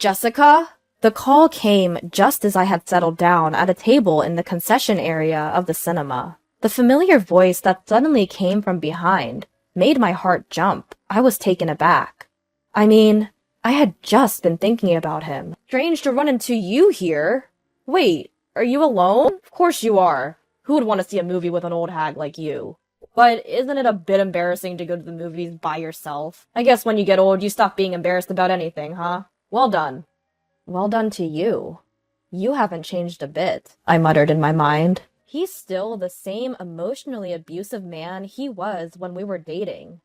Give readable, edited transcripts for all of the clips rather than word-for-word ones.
Jessica? The call came just as I had settled down at a table in the concession area of the cinema. The familiar voice that suddenly came from behind made my heart jump. I was taken aback. I mean, I had just been thinking about him. Strange to run into you here. Wait, are you alone? Of course you are. Who would want to see a movie with an old hag like you? But isn't it a bit embarrassing to go to the movies by yourself? I guess when you get old, you stop being embarrassed about anything, huh? Well done. Well done to you. You haven't changed a bit, I muttered in my mind. He's still the same emotionally abusive man he was when we were dating.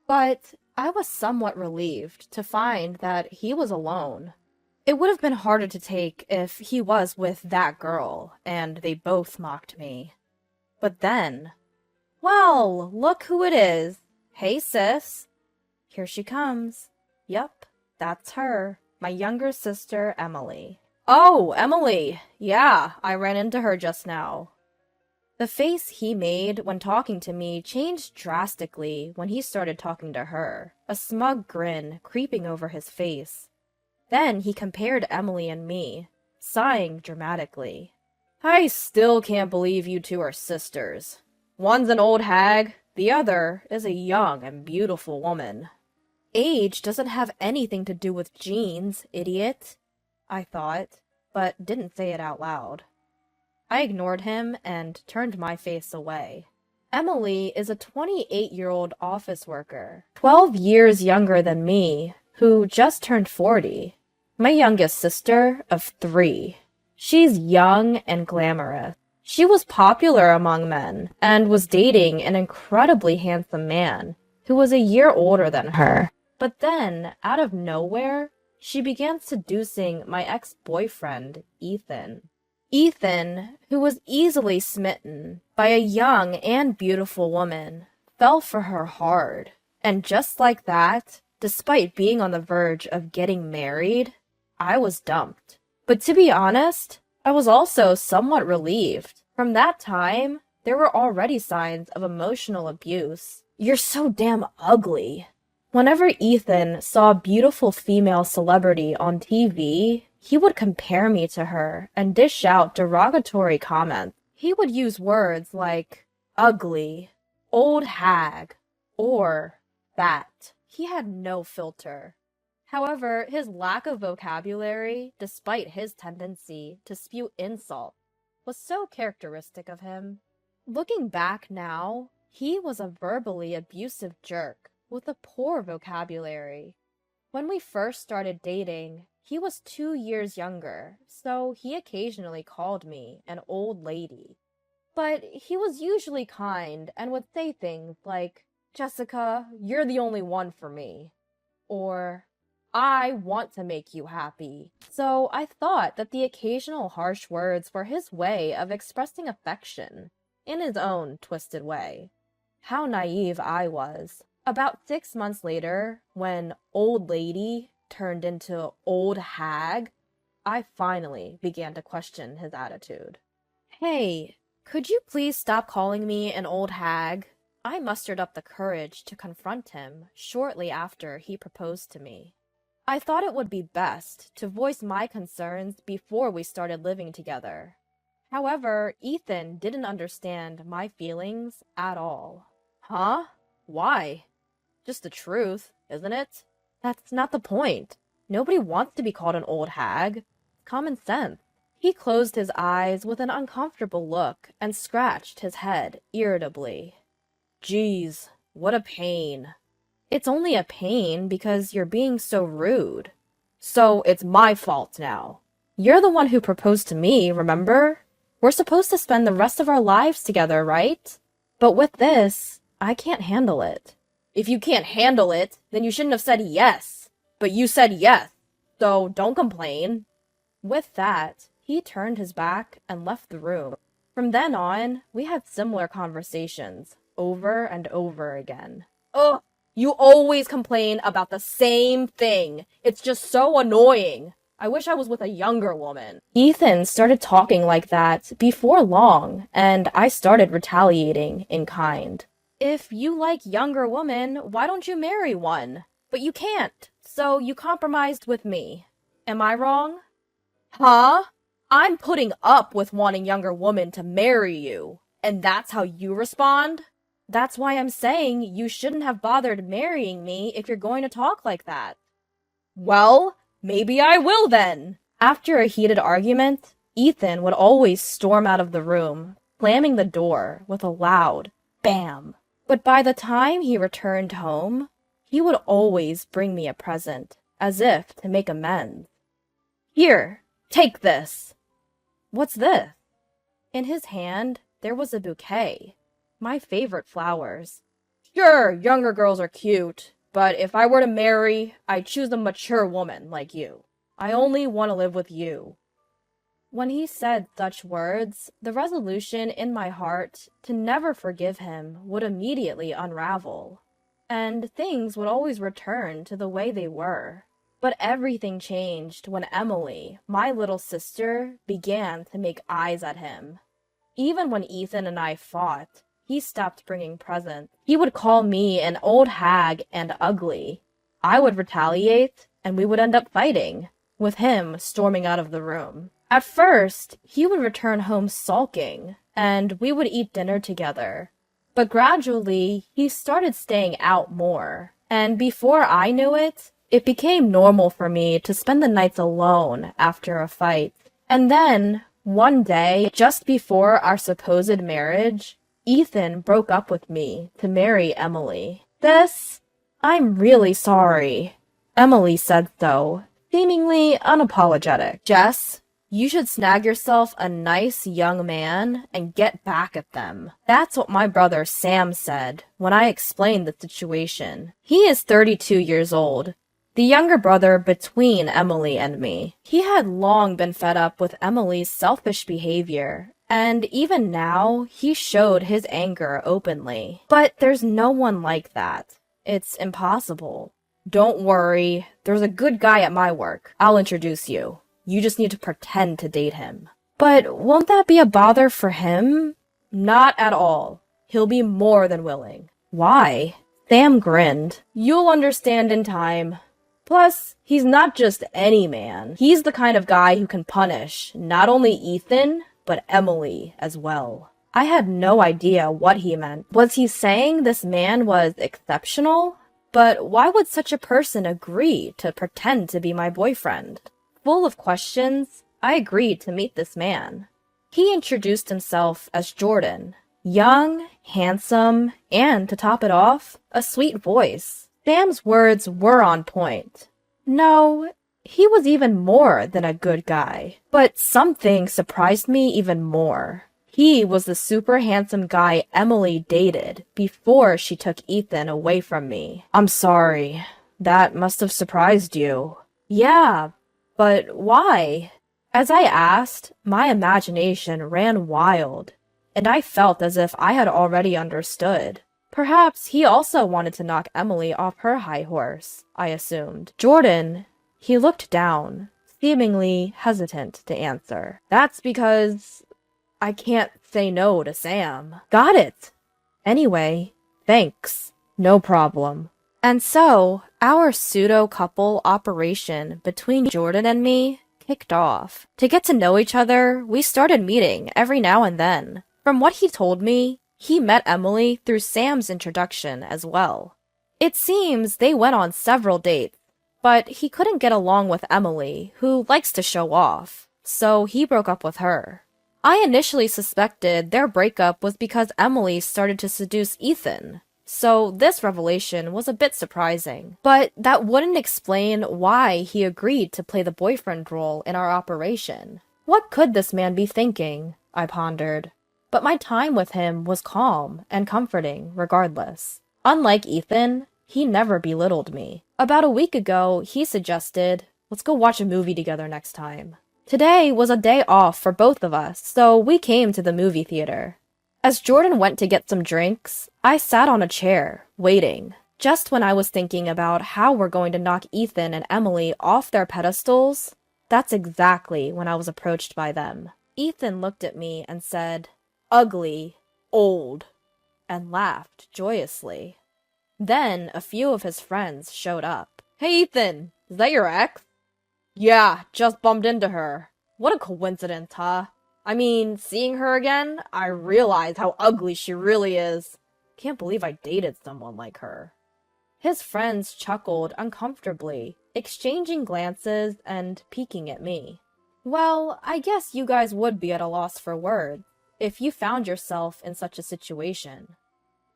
But I was somewhat relieved to find that he was alone. It would have been harder to take if he was with that girl, and they both mocked me. But then... Well, look who it is. Hey, sis. Here she comes. Yup, that's her. My younger sister, Emily. Oh, Emily. Yeah, I ran into her just now. The face he made when talking to me changed drastically when he started talking to her, a smug grin creeping over his face. Then he compared Emily and me, sighing dramatically. I still can't believe you two are sisters. One's an old hag, the other is a young and beautiful woman. Age doesn't have anything to do with genes, idiot, I thought, but didn't say it out loud. I ignored him and turned my face away. Emily is a 28-year-old office worker, 12 years younger than me, who just turned 40. My youngest sister of 3. She's young and glamorous. She was popular among men and was dating an incredibly handsome man who was a year older than her. But then, out of nowhere, she began seducing my ex-boyfriend, Ethan. Ethan, who was easily smitten by a young and beautiful woman, fell for her hard. And just like that, despite being on the verge of getting married, I was dumped. But to be honest, I was also somewhat relieved. From that time, there were already signs of emotional abuse. You're so damn ugly. Whenever Ethan saw a beautiful female celebrity on TV, he would compare me to her and dish out derogatory comments. He would use words like ugly, old hag, or fat. He had no filter. However, his lack of vocabulary, despite his tendency to spew insult, was so characteristic of him. Looking back now, he was a verbally abusive jerk with a poor vocabulary. When we first started dating, he was 2 years younger, so he occasionally called me an old lady. But he was usually kind and would say things like, "Jessica, you're the only one for me," or "I want to make you happy." So I thought that the occasional harsh words were his way of expressing affection, in his own twisted way. How naive I was. About 6 months later, when old lady turned into old hag, I finally began to question his attitude. Hey, could you please stop calling me an old hag? I mustered up the courage to confront him shortly after he proposed to me. I thought it would be best to voice my concerns before we started living together. However, Ethan didn't understand my feelings at all. Huh? Why? Just the truth, isn't it? That's not the point. Nobody wants to be called an old hag. Common sense. He closed his eyes with an uncomfortable look and scratched his head irritably. Geez, what a pain. It's only a pain because you're being so rude. So it's my fault now. You're the one who proposed to me, remember? We're supposed to spend the rest of our lives together, right? But with this, I can't handle it. If you can't handle it, then you shouldn't have said yes. But you said yes, so don't complain. With that, he turned his back and left the room. From then on, we had similar conversations, over and over again. Ugh, you always complain about the same thing. It's just so annoying. I wish I was with a younger woman. Ethan started talking like that before long, and I started retaliating in kind. If you like younger women, why don't you marry one? But you can't, so you compromised with me. Am I wrong? Huh? I'm putting up with wanting younger women to marry you, and that's how you respond? That's why I'm saying you shouldn't have bothered marrying me if you're going to talk like that. Well, maybe I will then. After a heated argument, Ethan would always storm out of the room, slamming the door with a loud bam. But by the time he returned home, he would always bring me a present, as if to make amends. Here, take this. What's this? In his hand, there was a bouquet. My favorite flowers. Sure, younger girls are cute, but if I were to marry, I'd choose a mature woman like you. I only want to live with you. When he said such words, the resolution in my heart to never forgive him would immediately unravel, and things would always return to the way they were. But everything changed when Emily, my little sister, began to make eyes at him. Even when Ethan and I fought, he stopped bringing presents. He would call me an old hag and ugly. I would retaliate, and we would end up fighting, with him storming out of the room. At first, he would return home sulking, and we would eat dinner together. But gradually, he started staying out more, and before I knew it, it became normal for me to spend the nights alone after a fight. And then, one day, just before our supposed marriage, Ethan broke up with me to marry Emily. I'm really sorry. Emily said so, seemingly unapologetic. Jess, you should snag yourself a nice young man and get back at them. That's what my brother Sam said when I explained the situation. He is 32 years old, the younger brother between Emily and me. He had long been fed up with Emily's selfish behavior, and even now, he showed his anger openly. But there's no one like that. It's impossible. Don't worry, there's a good guy at my work. I'll introduce you. You just need to pretend to date him. But won't that be a bother for him? Not at all. He'll be more than willing. Why? Sam grinned. You'll understand in time. Plus, he's not just any man. He's the kind of guy who can punish not only Ethan, but Emily as well. I had no idea what he meant. Was he saying this man was exceptional? But why would such a person agree to pretend to be my boyfriend? Full of questions, I agreed to meet this man. He introduced himself as Jordan. Young, handsome, and to top it off, a sweet voice. Sam's words were on point. No, he was even more than a good guy. But something surprised me even more. He was the super handsome guy Emily dated before she took Ethan away from me. I'm sorry. That must have surprised you. Yeah, but why? As I asked, my imagination ran wild, and I felt as if I had already understood. Perhaps he also wanted to knock Emily off her high horse, I assumed. Jordan, he looked down, seemingly hesitant to answer. That's because I can't say no to Sam. Got it. Anyway, thanks. No problem. And so, our pseudo-couple operation between Jordan and me kicked off. To get to know each other, we started meeting every now and then. From what he told me, he met Emily through Sam's introduction as well. It seems they went on several dates, but he couldn't get along with Emily, who likes to show off, so he broke up with her. I initially suspected their breakup was because Emily started to seduce Ethan, so this revelation was a bit surprising. But that wouldn't explain why he agreed to play the boyfriend role in our operation. What could this man be thinking? I pondered. But my time with him was calm and comforting regardless. Unlike Ethan, he never belittled me. About a week ago, he suggested, let's go watch a movie together next time. Today was a day off for both of us, so we came to the movie theater. As Jordan went to get some drinks, I sat on a chair, waiting. Just when I was thinking about how we're going to knock Ethan and Emily off their pedestals, that's exactly when I was approached by them. Ethan looked at me and said, "Ugly, old," and laughed joyously. Then a few of his friends showed up. "Hey Ethan, is that your ex?" Yeah, just bumped into her. What a coincidence, huh? I mean, seeing her again, I realize how ugly she really is. Can't believe I dated someone like her. His friends chuckled uncomfortably, exchanging glances and peeking at me. Well, I guess you guys would be at a loss for words if you found yourself in such a situation.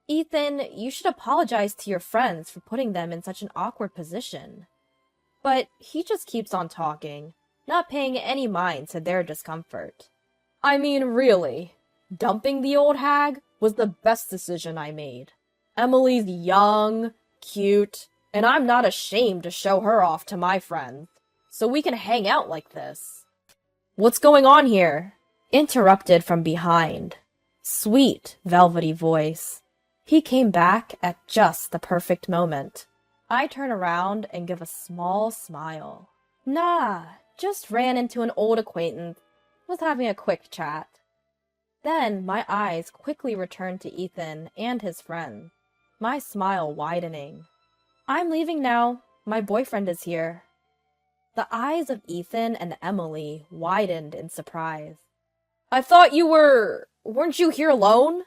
Ethan, you should apologize to your friends for putting them in such an awkward position. But he just keeps on talking, not paying any mind to their discomfort. I mean, really, dumping the old hag was the best decision I made. Emily's young, cute, and I'm not ashamed to show her off to my friends, so we can hang out like this. What's going on here? Interrupted from behind. Sweet, velvety voice. He came back at just the perfect moment. I turn around and give a small smile. Nah, just ran into an old acquaintance. Was having a quick chat. Then my eyes quickly returned to Ethan and his friend, my smile widening. I'm leaving now. My boyfriend is here. The eyes of Ethan and Emily widened in surprise. I thought weren't you here alone?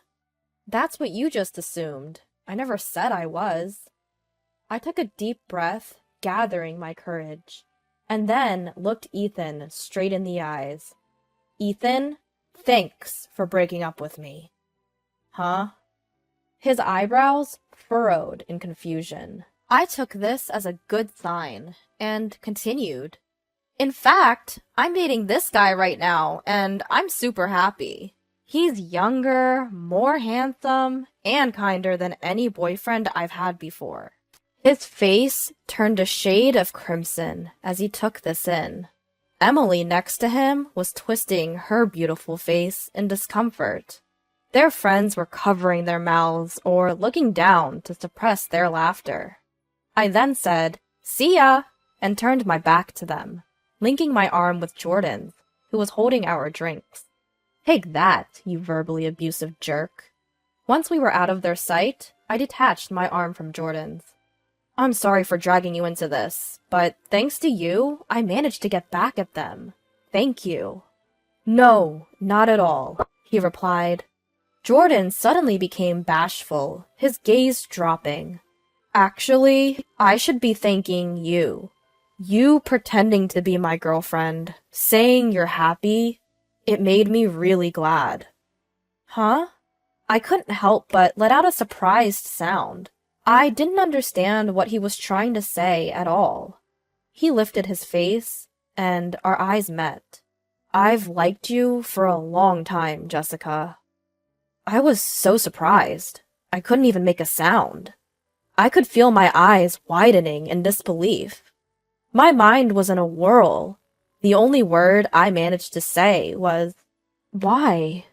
That's what you just assumed. I never said I was. I took a deep breath, gathering my courage, and then looked Ethan straight in the eyes. Ethan, thanks for breaking up with me. Huh? His eyebrows furrowed in confusion. I took this as a good sign, and continued. In fact, I'm dating this guy right now, and I'm super happy. He's younger, more handsome, and kinder than any boyfriend I've had before. His face turned a shade of crimson as he took this in. Emily next to him was twisting her beautiful face in discomfort. Their friends were covering their mouths or looking down to suppress their laughter. I then said, "See ya," and turned my back to them, linking my arm with Jordan's, who was holding our drinks. Take that, you verbally abusive jerk. Once we were out of their sight, I detached my arm from Jordan's. I'm sorry for dragging you into this, but thanks to you, I managed to get back at them. Thank you. No, not at all, he replied. Jordan suddenly became bashful, his gaze dropping. Actually, I should be thanking you. You pretending to be my girlfriend, saying you're happy, it made me really glad. Huh? I couldn't help but let out a surprised sound. I didn't understand what he was trying to say at all. He lifted his face, and our eyes met. I've liked you for a long time, Jessica. I was so surprised. I couldn't even make a sound. I could feel my eyes widening in disbelief. My mind was in a whirl. The only word I managed to say was, "Why?"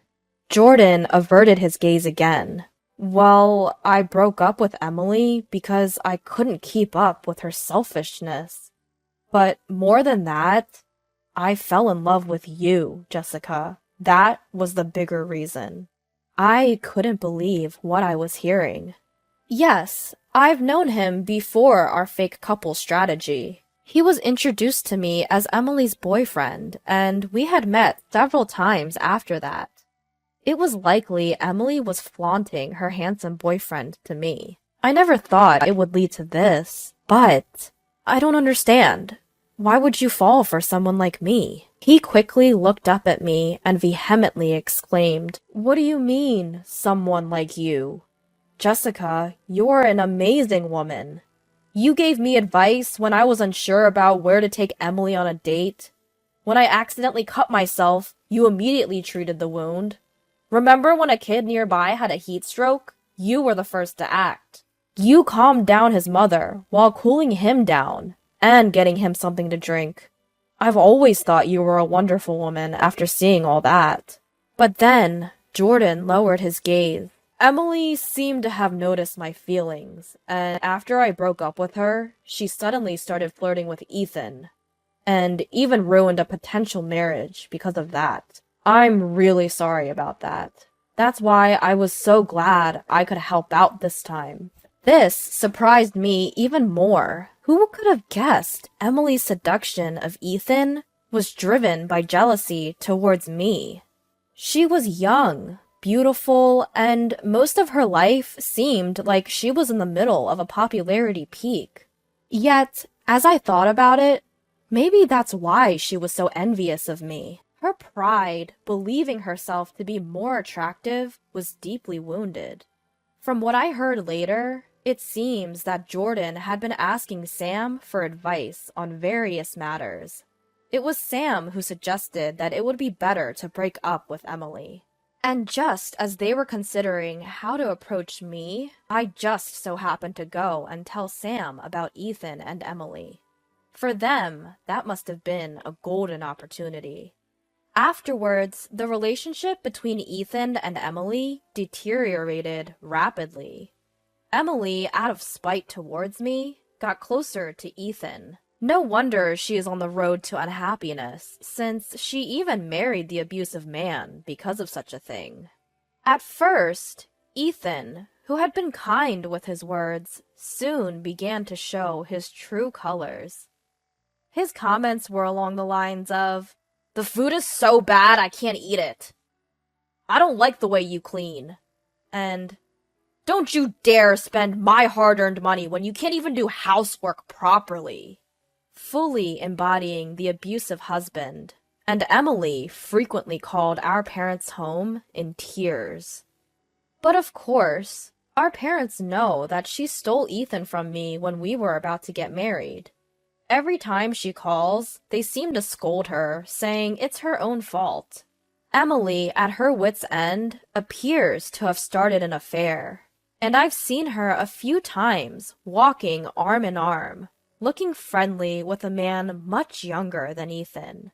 Jordan averted his gaze again. Well, I broke up with Emily because I couldn't keep up with her selfishness. But more than that, I fell in love with you, Jessica. That was the bigger reason. I couldn't believe what I was hearing. Yes, I've known him before our fake couple strategy. He was introduced to me as Emily's boyfriend, and we had met several times after that. It was likely Emily was flaunting her handsome boyfriend to me. I never thought it would lead to this, but I don't understand. Why would you fall for someone like me? He quickly looked up at me and vehemently exclaimed, What do you mean, someone like you? Jessica, you're an amazing woman. You gave me advice when I was unsure about where to take Emily on a date. When I accidentally cut myself, you immediately treated the wound. Remember when a kid nearby had a heat stroke? You were the first to act. You calmed down his mother while cooling him down and getting him something to drink. I've always thought you were a wonderful woman after seeing all that. But then, Jordan lowered his gaze. Emily seemed to have noticed my feelings, and after I broke up with her, she suddenly started flirting with Ethan, and even ruined a potential marriage because of that. I'm really sorry about that. That's why I was so glad I could help out this time. This surprised me even more. Who could have guessed Emily's seduction of Ethan was driven by jealousy towards me? She was young, beautiful, and most of her life seemed like she was in the middle of a popularity peak. Yet, as I thought about it, maybe that's why she was so envious of me. Her pride, believing herself to be more attractive, was deeply wounded. From what I heard later, it seems that Jordan had been asking Sam for advice on various matters. It was Sam who suggested that it would be better to break up with Emily. And just as they were considering how to approach me, I just so happened to go and tell Sam about Ethan and Emily. For them, that must have been a golden opportunity. Afterwards, the relationship between Ethan and Emily deteriorated rapidly. Emily, out of spite towards me, got closer to Ethan. No wonder she is on the road to unhappiness, since she even married the abusive man because of such a thing. At first, Ethan, who had been kind with his words, soon began to show his true colors. His comments were along the lines of, "The food is so bad I can't eat it. I don't like the way you clean." And, "Don't you dare spend my hard-earned money when you can't even do housework properly." Fully embodying the abusive husband, and Emily frequently called our parents' home in tears. But of course, our parents know that she stole Ethan from me when we were about to get married. Every time she calls, they seem to scold her, saying it's her own fault. Emily, at her wit's end, appears to have started an affair, and I've seen her a few times walking arm in arm, looking friendly with a man much younger than Ethan.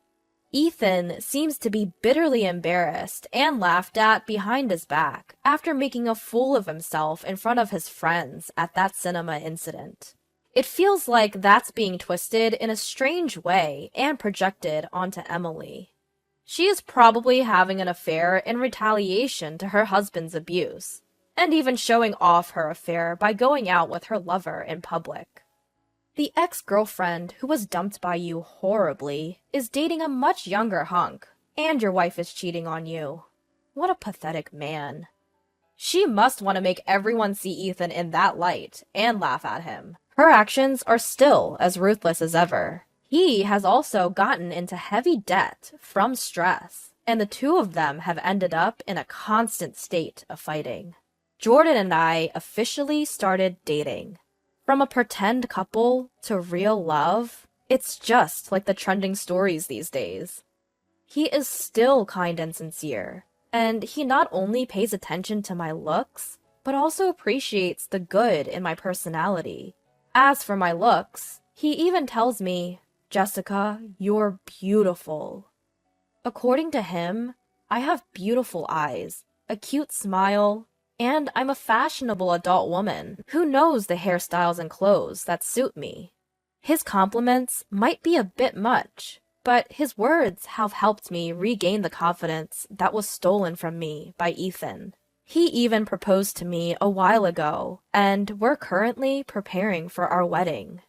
Ethan seems to be bitterly embarrassed and laughed at behind his back after making a fool of himself in front of his friends at that cinema incident. It feels like that's being twisted in a strange way and projected onto Emily. She is probably having an affair in retaliation to her husband's abuse, and even showing off her affair by going out with her lover in public. The ex-girlfriend who was dumped by you horribly is dating a much younger hunk, and your wife is cheating on you. What a pathetic man. She must want to make everyone see Ethan in that light and laugh at him. Her actions are still as ruthless as ever. He has also gotten into heavy debt from stress, and the two of them have ended up in a constant state of fighting. Jordan and I officially started dating. From a pretend couple to real love, it's just like the trending stories these days. He is still kind and sincere, and he not only pays attention to my looks, but also appreciates the good in my personality. As for my looks, he even tells me, "Jessica, you're beautiful." According to him, I have beautiful eyes, a cute smile, and I'm a fashionable adult woman who knows the hairstyles and clothes that suit me. His compliments might be a bit much, but his words have helped me regain the confidence that was stolen from me by Ethan. He even proposed to me a while ago, and we're currently preparing for our wedding.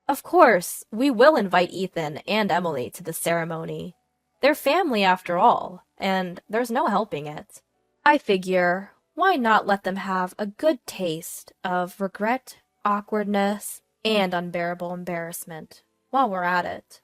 Of course, we will invite Ethan and Emily to the ceremony. They're family after all, and there's no helping it. I figure, why not let them have a good taste of regret, awkwardness, and unbearable embarrassment while we're at it?